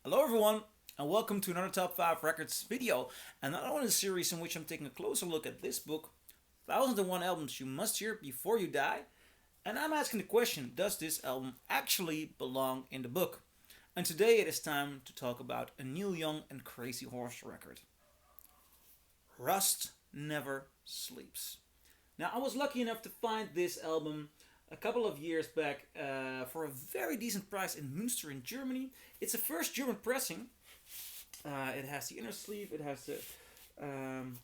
Hello, everyone, and welcome to another Top 5 Records video. Another one in a series in which I'm taking a closer look at this book, 1001 Albums You Must Hear Before You Die. And I'm asking the question, does this album actually belong in the book? And today it is time to talk about a Neil Young and Crazy Horse record. Rust Never Sleeps. Now, I was lucky enough to find this album a couple of years back for a very decent price in Münster in Germany. It's a first German pressing. It has the inner sleeve, it has um,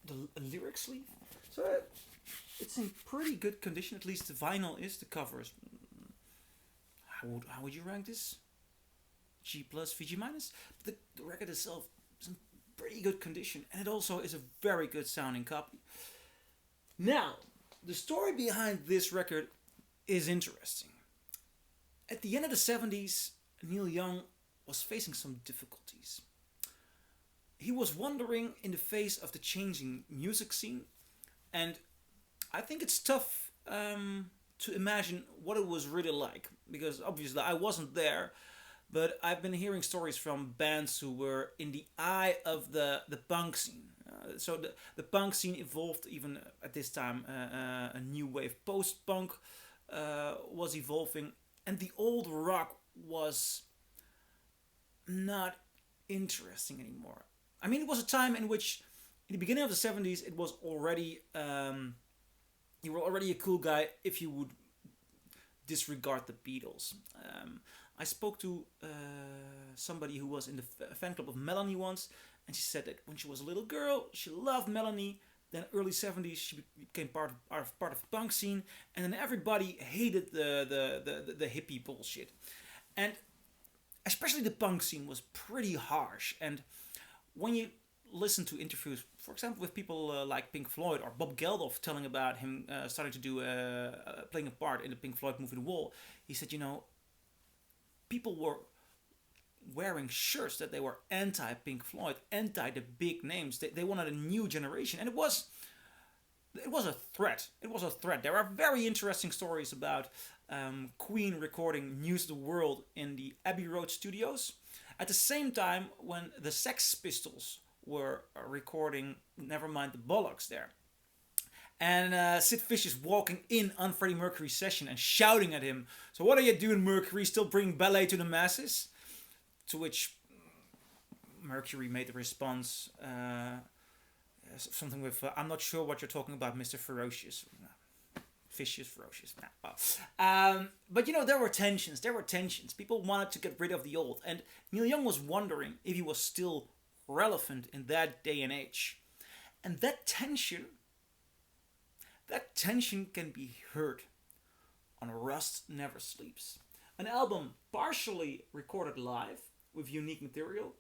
the lyric sleeve. So it's in pretty good condition, at least the vinyl is. The cover is. How would you rank this? G plus, VG minus? The record itself is in pretty good condition, and it also is a very good sounding copy. Now, the story behind this record is interesting. At the end of the 70s, Neil Young was facing some difficulties. He was wandering in the face of the changing music scene, and I think it's tough to imagine what it was really like, because obviously I wasn't there, but I've been hearing stories from bands who were in the eye of the punk scene. So the punk scene evolved even at this time. A new wave post punk was evolving, and the old rock was not interesting anymore. I mean, it was a time in which, in the beginning of the 70s, it was already you were already a cool guy if you would disregard the Beatles. I spoke to somebody who was in the fan club of Melanie once, and she said that when she was a little girl, she loved Melanie. Then early 70s, she became part of the punk scene, and then everybody hated the hippie bullshit, and especially the punk scene was pretty harsh. And when you listen to interviews, for example, with people like Pink Floyd or Bob Geldof telling about him starting to do playing a part in the Pink Floyd movie The Wall, he said, people were wearing shirts that they were anti Pink Floyd, anti the big names. They wanted a new generation, and it was a threat. It was a threat. There are very interesting stories about Queen recording News of the World in the Abbey Road studios at the same time when the Sex Pistols were recording Nevermind the Bollocks there. And Sid Vicious walking in on Freddie Mercury's session and shouting at him, "So what are you doing, Mercury? Still bringing ballet to the masses?" To which Mercury made the response, something with, "I'm not sure what you're talking about, Mr. Ferocious." Vicious, ferocious. But there were tensions. There were tensions. People wanted to get rid of the old. And Neil Young was wondering if he was still relevant in that day and age. And that tension can be heard on Rust Never Sleeps, an album partially recorded live with unique material.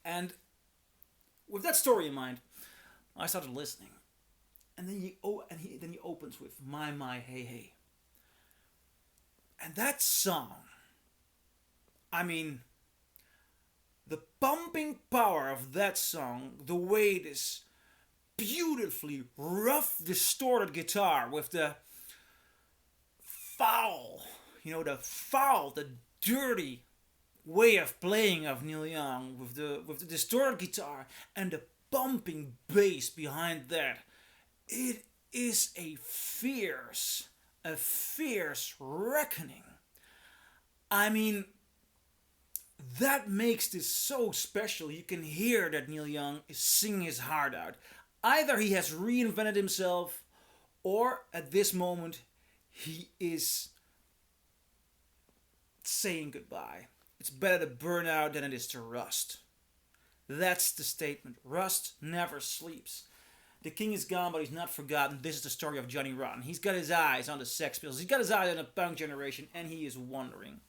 And with that story in mind, I started listening. And then he opens with My Hey Hey. And that song, I mean, the pumping power of that song, the way this beautifully rough, distorted guitar with the foul, the dirty way of playing of Neil Young with the distorted guitar and the pumping bass behind that. It is a fierce reckoning. I mean, that makes this so special. You can hear that Neil Young is singing his heart out. Either he has reinvented himself, or at this moment, he is saying goodbye. It's better to burn out than it is to rust. That's the statement. Rust never sleeps. The king is gone, but he's not forgotten. This is the story of Johnny Rotten. He's got his eyes on the Sex Pistols. He's got his eyes on the punk generation, and he is wondering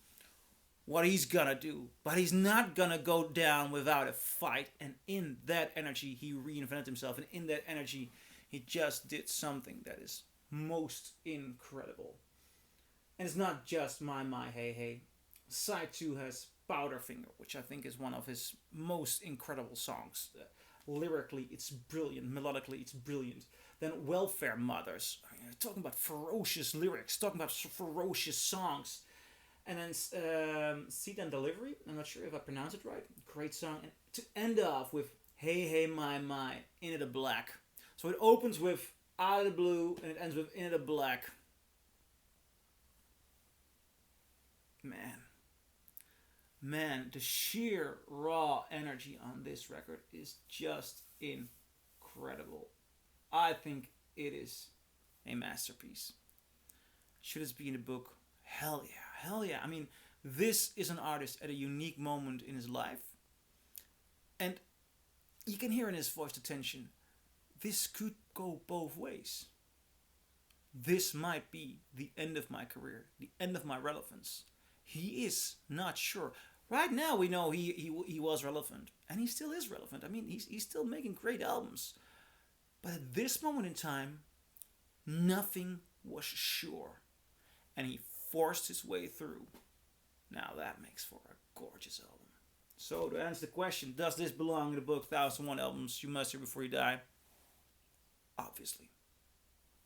what he's gonna do. But he's not gonna go down without a fight. And in that energy, he reinvented himself. And in that energy, he just did something that is most incredible. And it's not just My Hey Hey. Side 2 has Powderfinger, which I think is one of his most incredible songs. Lyrically, it's brilliant. Melodically, it's brilliant. Then Welfare Mothers, talking about ferocious lyrics, talking about ferocious songs. And then Seat and Delivery. I'm not sure if I pronounced it right. Great song. And to end off with Hey Hey My Into the Black. So it opens with Out of the Blue and it ends with Into the Black. Man, the sheer raw energy on this record is just incredible. I think it is a masterpiece. Should this be in the book? Hell yeah, hell yeah. I mean, this is an artist at a unique moment in his life. And you can hear in his voice the tension. This could go both ways. This might be the end of my career, the end of my relevance. He is not sure. Right now, we know he was relevant, and he still is relevant. I mean, he's still making great albums. But at this moment in time, nothing was sure. And he forced his way through. Now that makes for a gorgeous album. So to answer the question, does this belong in the book 1001 Albums You Must Hear Before You Die? Obviously.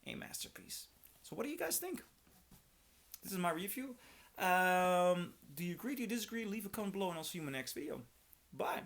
A masterpiece. So what do you guys think? This is my review. Do you agree? Do you disagree? Leave a comment below and I'll see you in my next video. Bye.